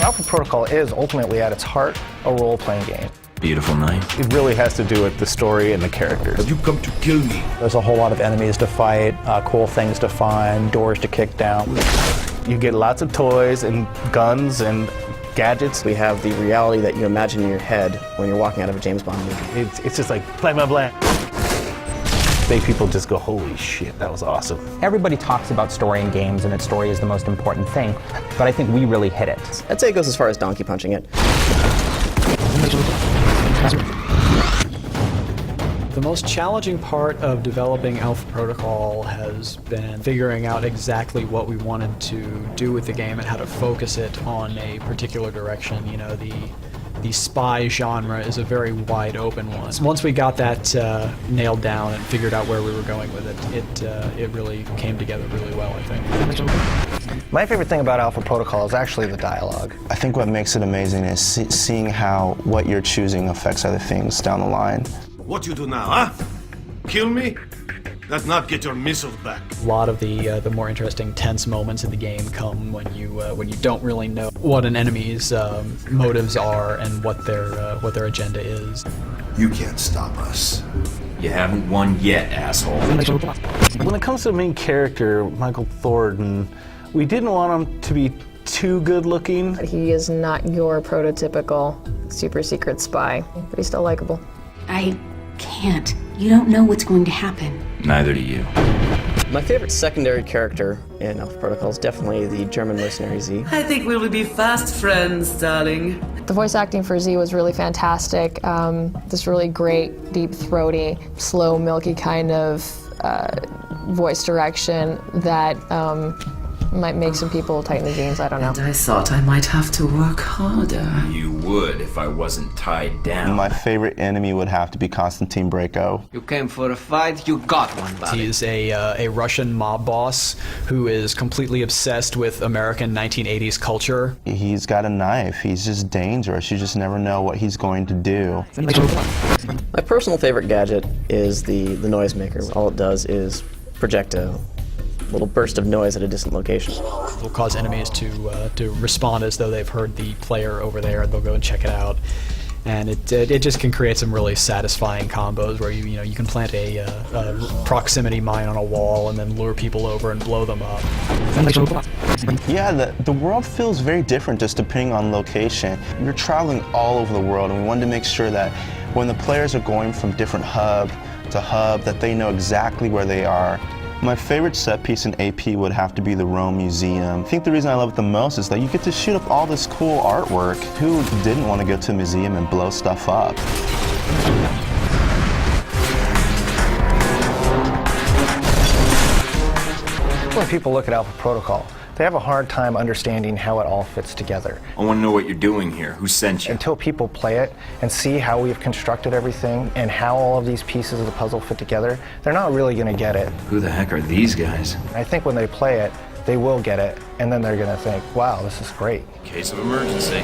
Alpha Protocol is ultimately at its heart a role-playing game. Beautiful night. It really has to do with the story and the characters. You come to kill me. There's a whole lot of enemies to fight, cool things to find, doors to kick down. You get lots of toys and guns and gadgets. We have the reality that you imagine in your head when you're walking out of a James Bond movie. It's just like blah, blah, blah. Make people just go, holy shit, that was awesome. Everybody talks about story in games and that story is the most important thing, but I think we really hit it. I'd say it goes as far as donkey punching it. The most challenging part of developing Alpha Protocol has been figuring out exactly what we wanted to do with the game and how to focus it on a particular direction. You know, the spy genre is a very wide open one. Once we got that nailed down and figured out where we were going with it, it really came together really well, I think. My favorite thing about Alpha Protocol is actually the dialogue. I think what makes it amazing is seeing how what you're choosing affects other things down the line. What you do now, huh? Kill me? That not get your missiles back. A lot of the more interesting tense moments in the game come when you don't really know what an enemy's motives are and what their agenda is. You can't stop us. You haven't won yet, asshole. When it comes to the main character, Michael Thornton, we didn't want him to be too good looking. He is not your prototypical super secret spy, but he's still likable. I can't. You don't know what's going to happen. Neither do you. My favorite secondary character in Alpha Protocol is definitely the German mercenary Z. I think we will be fast friends, darling. The voice acting for Z was really fantastic. This really great, deep, throaty, slow, milky kind of voice direction that might make some people tighten the jeans, I don't know. And I thought I might have to work harder. You would if I wasn't tied down. My favorite enemy would have to be Konstantin Brayko. You came for a fight, you got one, buddy. He's a Russian mob boss who is completely obsessed with American 1980s culture. He's got a knife. He's just dangerous. You just never know what he's going to do. My personal favorite gadget is the noisemaker. All it does is project a little burst of noise at a distant location. It'll cause enemies to respond as though they've heard the player over there. They'll go and check it out, and it just can create some really satisfying combos where you can plant a proximity mine on a wall and then lure people over and blow them up. Yeah, the world feels very different just depending on location. You're traveling all over the world, and we wanted to make sure that when the players are going from different hub to hub, that they know exactly where they are. My favorite set piece in AP would have to be the Rome Museum. I think the reason I love it the most is that you get to shoot up all this cool artwork. Who didn't want to go to a museum and blow stuff up? When people look at Alpha Protocol, they have a hard time understanding how it all fits together. I want to know what you're doing here. Who sent you? Until people play it and see how we've constructed everything and how all of these pieces of the puzzle fit together, they're not really going to get it. Who the heck are these guys? I think when they play it, they will get it, and then they're going to think, wow, this is great. Case of emergency.